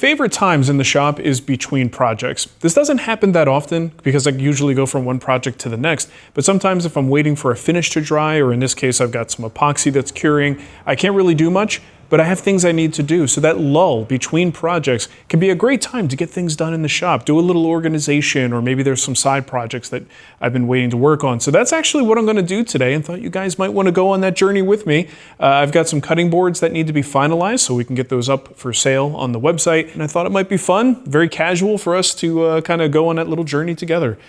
favorite times in the shop is between projects. This doesn't happen that often because I usually go from one project to the next, but sometimes if I'm waiting for a finish to dry, or in this case I've got some epoxy that's curing, I can't really do much, but I have things I need to do. So that lull between projects can be a great time to get things done in the shop, do a little organization, or maybe there's some side projects that I've been waiting to work on. So that's actually what I'm gonna do today, and thought you guys might wanna go on that journey with me. I've got some cutting boards that need to be finalized so we can get those up for sale on the website, and I thought it might be fun, very casual for us to kind of go on that little journey together.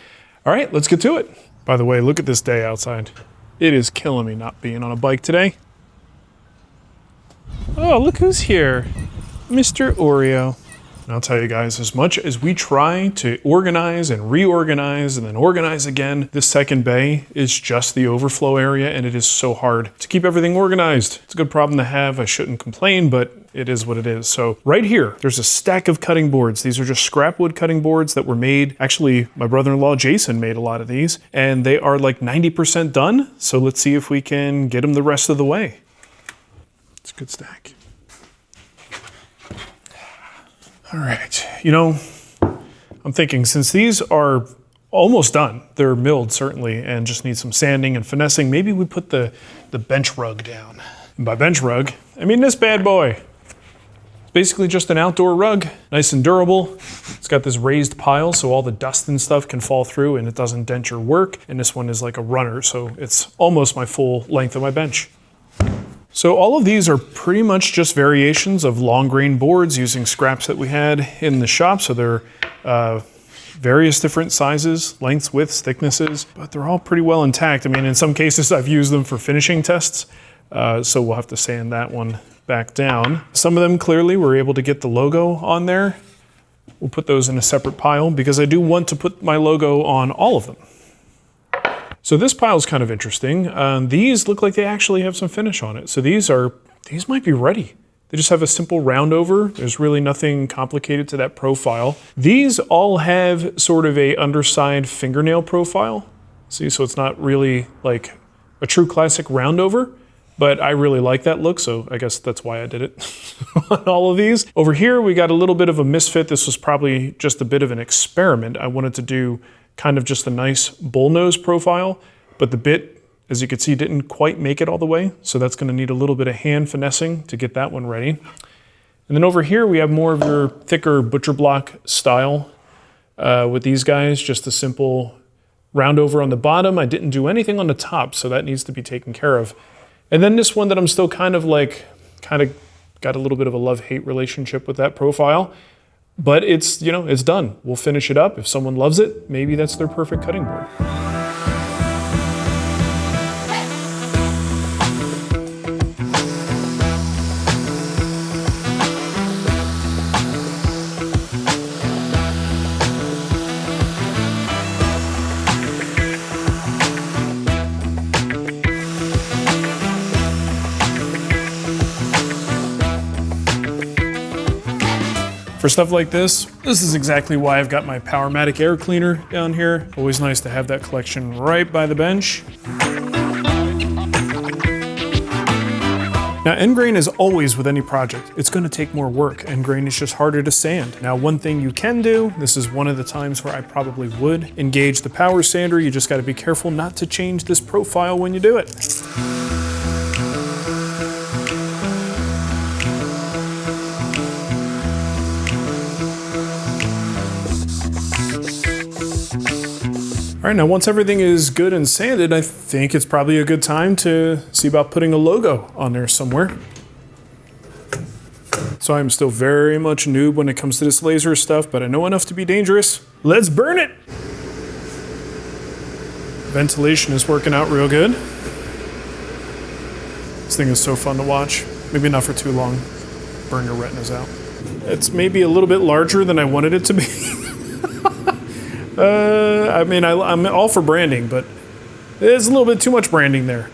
All right, let's get to it. By the way, look at this day outside. It is killing me not being on a bike today. Oh, look who's here. Mr. Oreo. And I'll tell you guys, as much as we try to organize and reorganize and then organize again, this second bay is just the overflow area, and it is so hard to keep everything organized. It's a good problem to have. I shouldn't complain, but it is what it is. So right here, there's a stack of cutting boards. These are just scrap wood cutting boards that were made. Actually, my brother-in-law Jason made a lot of these, and they are like 90% done. So let's see if we can get them the rest of the way. It's a good stack. All right, you know, I'm thinking since these are almost done, they're milled certainly, and just need some sanding and finessing, maybe we put the bench rug down. And by bench rug, I mean this bad boy. It's basically just an outdoor rug, nice and durable. It's got this raised pile so all the dust and stuff can fall through and it doesn't dent your work. And this one is like a runner, so it's almost my full length of my bench. So all of these are pretty much just variations of long grain boards using scraps that we had in the shop. So they're various different sizes, lengths, widths, thicknesses, but they're all pretty well intact. I mean, in some cases I've used them for finishing tests. So we'll have to sand that one back down. Some of them clearly we're able to get the logo on there. We'll put those in a separate pile because I do want to put my logo on all of them. So this pile is kind of interesting. These look like they actually have some finish on it. So these might be ready. They just have a simple round over. There's really nothing complicated to that profile. These all have sort of a underside fingernail profile. See, so it's not really like a true classic round over, but I really like that look. So I guess that's why I did it on all of these. Over here, we got a little bit of a misfit. This was probably just a bit of an experiment. I wanted to do kind of just a nice bullnose profile, but the bit, as you can see, didn't quite make it all the way. So that's gonna need a little bit of hand finessing to get that one ready. And then over here, we have more of your thicker butcher block style with these guys, just a simple round over on the bottom. I didn't do anything on the top, so that needs to be taken care of. And then this one that I'm still kind of got a little bit of a love-hate relationship with that profile. But it's, you know, it's done. We'll finish it up. If someone loves it, maybe that's their perfect cutting board. For stuff like this is exactly why I've got my Powermatic air cleaner down here. Always nice to have that collection right by the bench. Now, end grain is always with any project. It's gonna take more work. End grain is just harder to sand. Now, one thing you can do, this is one of the times where I probably would engage the power sander. You just gotta be careful not to change this profile when you do it. All right, now once everything is good and sanded, I think it's probably a good time to see about putting a logo on there somewhere. So I'm still very much a noob when it comes to this laser stuff, but I know enough to be dangerous. Let's burn it! Ventilation is working out real good. This thing is so fun to watch. Maybe not for too long. Burn your retinas out. It's maybe a little bit larger than I wanted it to be. I mean, I'm all for branding, but there's a little bit too much branding there.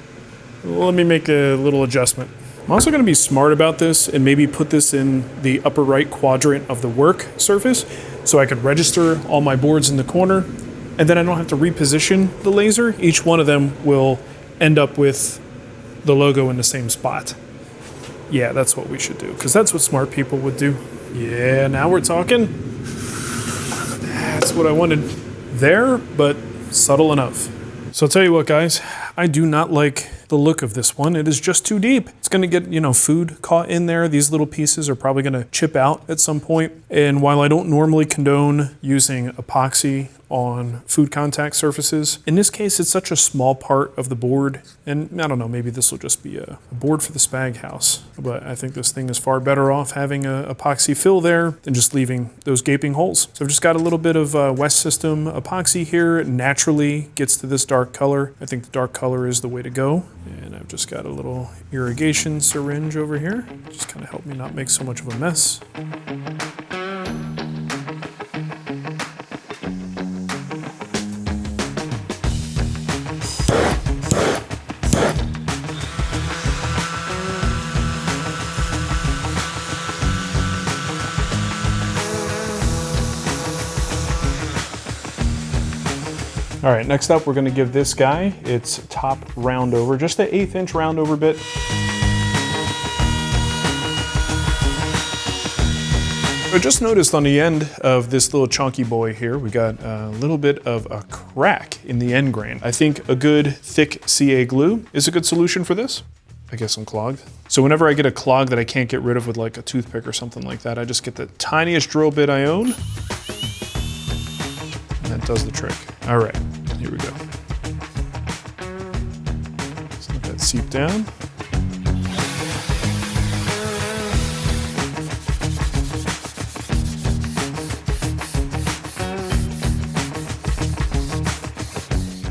Let me make a little adjustment. I'm also going to be smart about this and maybe put this in the upper right quadrant of the work surface so I could register all my boards in the corner, and then I don't have to reposition the laser. Each one of them will end up with the logo in the same spot. Yeah, that's what we should do, because that's what smart people would do. Yeah, now we're talking. That's what I wanted there, but subtle enough. So I'll tell you what, guys, I do not like the look of this one. It is just too deep. It's gonna get, food caught in there. These little pieces are probably gonna chip out at some point. And while I don't normally condone using epoxy on food contact surfaces, in this case, it's such a small part of the board. And I don't know, maybe this will just be a board for the spag house. But I think this thing is far better off having a epoxy fill there than just leaving those gaping holes. So I've just got a little bit of West System epoxy here. It naturally gets to this dark color. I think the dark color is the way to go. And I've just got a little irrigation syringe over here. Just kind of help me not make so much of a mess. All right, next up, we're gonna give this guy its top round over, just the 1/8 inch round over bit. I just noticed on the end of this little chunky boy here, we got a little bit of a crack in the end grain. I think a good thick CA glue is a good solution for this. I guess I'm clogged. So whenever I get a clog that I can't get rid of with like a toothpick or something like that, I just get the tiniest drill bit I own. And that does the trick. All right, here we go. Let's let that seep down.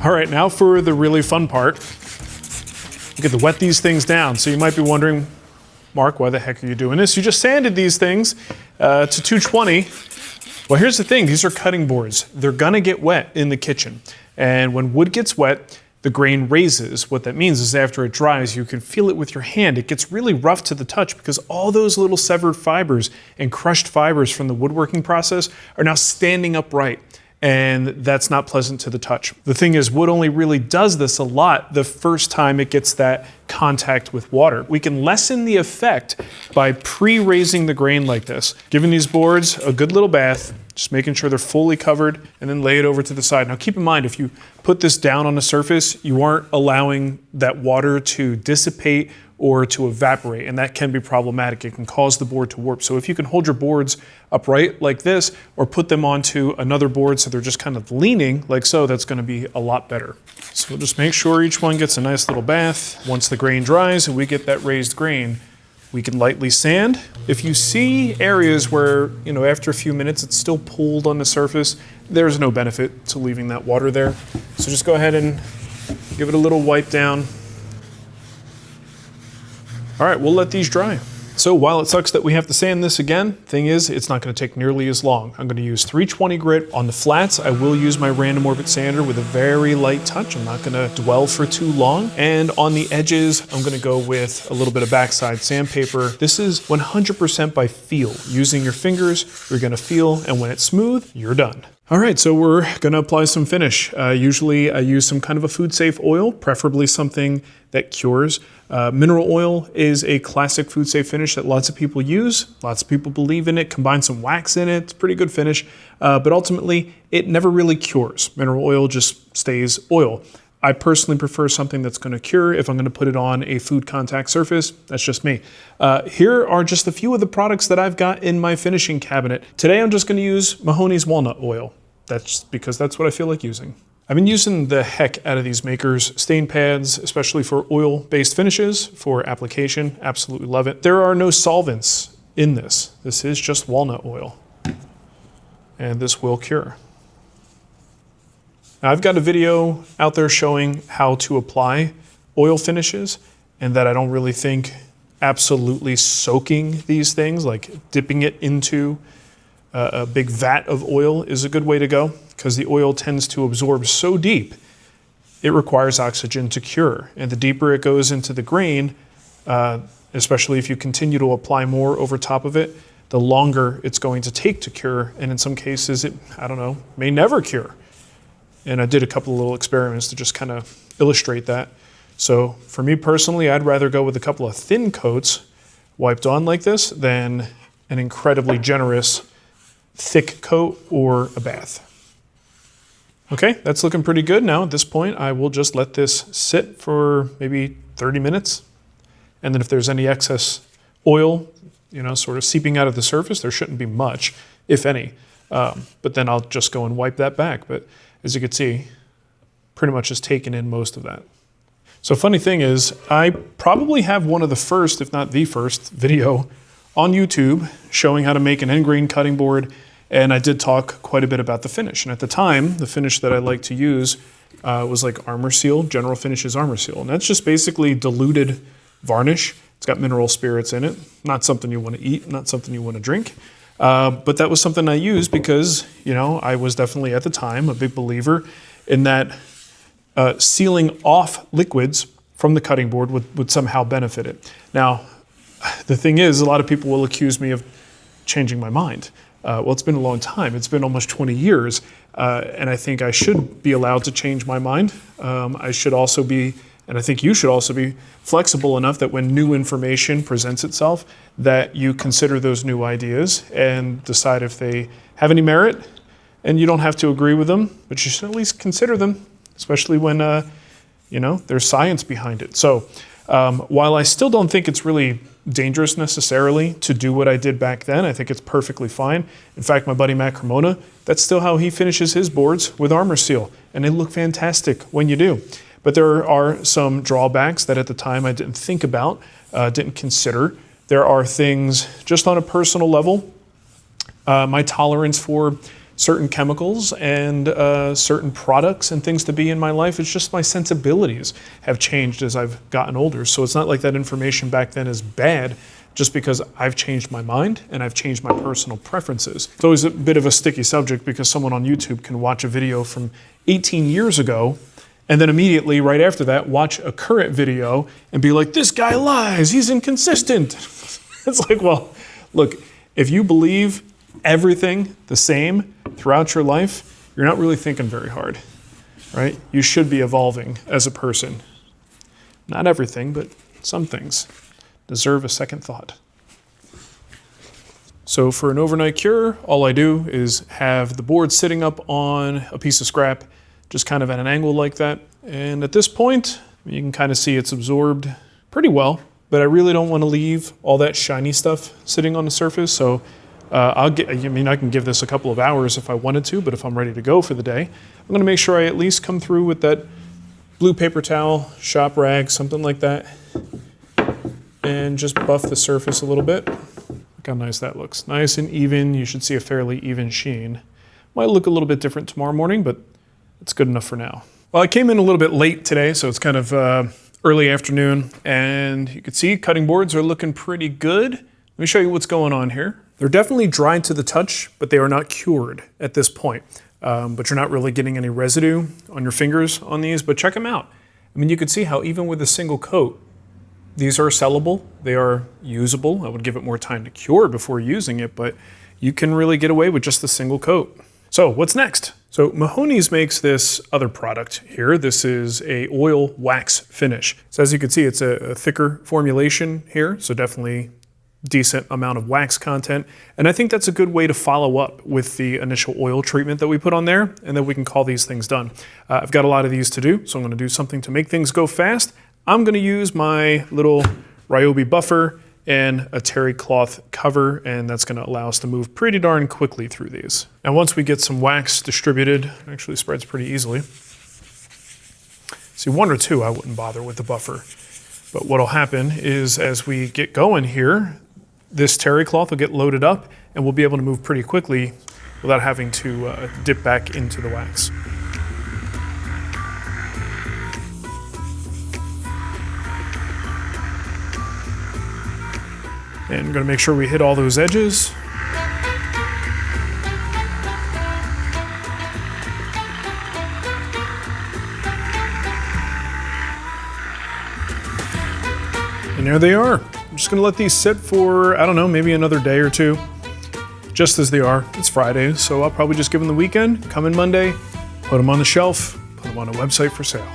All right, now for the really fun part. You get to wet these things down. So you might be wondering, Mark, why the heck are you doing this? You just sanded these things to 220. Well, here's the thing, these are cutting boards. They're gonna get wet in the kitchen. And when wood gets wet, the grain raises. What that means is after it dries, you can feel it with your hand. It gets really rough to the touch because all those little severed fibers and crushed fibers from the woodworking process are now standing upright. And that's not pleasant to the touch. The thing is, wood only really does this a lot the first time it gets that contact with water. We can lessen the effect by pre-raising the grain like this, giving these boards a good little bath, just making sure they're fully covered, and then lay it over to the side. Now keep in mind, if you put this down on the surface, you aren't allowing that water to dissipate or to evaporate, and that can be problematic. It can cause the board to warp. So if you can hold your boards upright like this, or put them onto another board so they're just kind of leaning like so, that's gonna be a lot better. So we'll just make sure each one gets a nice little bath. Once the grain dries and we get that raised grain, we can lightly sand. If you see areas where, after a few minutes it's still pooled on the surface, there's no benefit to leaving that water there. So just go ahead and give it a little wipe down. All right, we'll let these dry. So while it sucks that we have to sand this again, thing is, it's not gonna take nearly as long. I'm gonna use 320 grit. On the flats, I will use my random orbit sander with a very light touch. I'm not gonna dwell for too long. And on the edges, I'm gonna go with a little bit of backside sandpaper. This is 100% by feel. Using your fingers, you're gonna feel, and when it's smooth, you're done. All right, so we're gonna apply some finish. Usually I use some kind of a food safe oil, preferably something that cures. Mineral oil is a classic food safe finish that lots of people use. Lots of people believe in it. Combine some wax in it, it's a pretty good finish. But ultimately, it never really cures. Mineral oil just stays oil. I personally prefer something that's gonna cure if I'm gonna put it on a food contact surface. That's just me. Here are just a few of the products that I've got in my finishing cabinet. Today, I'm just gonna use Mahoney's walnut oil. That's because that's what I feel like using. I've been using the heck out of these Makers stain pads, especially for oil-based finishes, for application. Absolutely love it. There are no solvents in this. This is just walnut oil. And this will cure. Now, I've got a video out there showing how to apply oil finishes, and that I don't really think absolutely soaking these things, like dipping it into a big vat of oil, is a good way to go, because the oil tends to absorb so deep, it requires oxygen to cure. And the deeper it goes into the grain, especially if you continue to apply more over top of it, the longer it's going to take to cure. And in some cases, it, may never cure. And I did a couple of little experiments to just kind of illustrate that. So for me personally, I'd rather go with a couple of thin coats wiped on like this than an incredibly generous thick coat or a bath. Okay, that's looking pretty good. Now at this point, I will just let this sit for maybe 30 minutes. And then if there's any excess oil, you know, sort of seeping out of the surface, there shouldn't be much, if any. But then I'll just go and wipe that back. But as you can see, pretty much has taken in most of that. So funny thing is, I probably have one of the first, if not the first, video on YouTube showing how to make an end grain cutting board. And I did talk quite a bit about the finish. And at the time, the finish that I like to use was like Armor Seal, General Finishes Armor Seal. And that's just basically diluted varnish. It's got mineral spirits in it. Not something you want to eat, not something you want to drink. But that was something I used because, you know, I was definitely at the time a big believer in that sealing off liquids from the cutting board would somehow benefit it. Now, the thing is, a lot of people will accuse me of changing my mind. Well, it's been a long time. It's been almost 20 years. And I think I should be allowed to change my mind. I should also be, and I think you should also be flexible enough that when new information presents itself, that you consider those new ideas and decide if they have any merit. And you don't have to agree with them, but you should at least consider them, especially when, you know, there's science behind it. So while I still don't think it's really dangerous necessarily to do what I did back then, I think it's perfectly fine. In fact, my buddy Matt Cremona, that's still how he finishes his boards with Armor Seal, and they look fantastic when you do. But there are some drawbacks that at the time I didn't think about, didn't consider. There are things just on a personal level, my tolerance for certain chemicals and certain products and things to be in my life. It's just my sensibilities have changed as I've gotten older. So it's not like that information back then is bad just because I've changed my mind and I've changed my personal preferences. It's always a bit of a sticky subject because someone on YouTube can watch a video from 18 years ago and then immediately right after that watch a current video and be like, this guy lies, he's inconsistent. It's like, well, look, if you believe everything the same throughout your life, you're not really thinking very hard, right? You should be evolving as a person. Not everything, but some things deserve a second thought. So for an overnight cure, all I do is have the board sitting up on a piece of scrap, just kind of at an angle like that. And at this point, you can kind of see it's absorbed pretty well, but I really don't want to leave all that shiny stuff sitting on the surface. So I can give this a couple of hours if I wanted to, but if I'm ready to go for the day, I'm going to make sure I at least come through with that blue paper towel, shop rag, something like that, and just buff the surface a little bit. Look how nice that looks. Nice and even. You should see a fairly even sheen. Might look a little bit different tomorrow morning, but it's good enough for now. Well, I came in a little bit late today, so it's kind of early afternoon, and you can see cutting boards are looking pretty good. Let me show you what's going on here. They're definitely dry to the touch, but they are not cured at this point. But you're not really getting any residue on your fingers on these, but check them out. I mean, you can see how even with a single coat, these are sellable, they are usable. I would give it more time to cure before using it, but you can really get away with just a single coat. So what's next? So Mahoney's makes this other product here. This is a oil wax finish. So as you can see, it's a thicker formulation here, so definitely decent amount of wax content. And I think that's a good way to follow up with the initial oil treatment that we put on there, and then we can call these things done. I've got a lot of these to do, so I'm gonna do something to make things go fast. I'm gonna use my little Ryobi buffer and a terry cloth cover, and that's gonna allow us to move pretty darn quickly through these. Now once we get some wax distributed, it actually spreads pretty easily. See, one or two I wouldn't bother with the buffer. But what'll happen is as we get going here, this terry cloth will get loaded up and we'll be able to move pretty quickly without having to dip back into the wax. And I'm gonna make sure we hit all those edges. And there they are. I'm just gonna let these sit for, I don't know, maybe another day or two, just as they are. It's Friday, so I'll probably just give them the weekend, come in Monday, put them on the shelf, put them on a website for sale.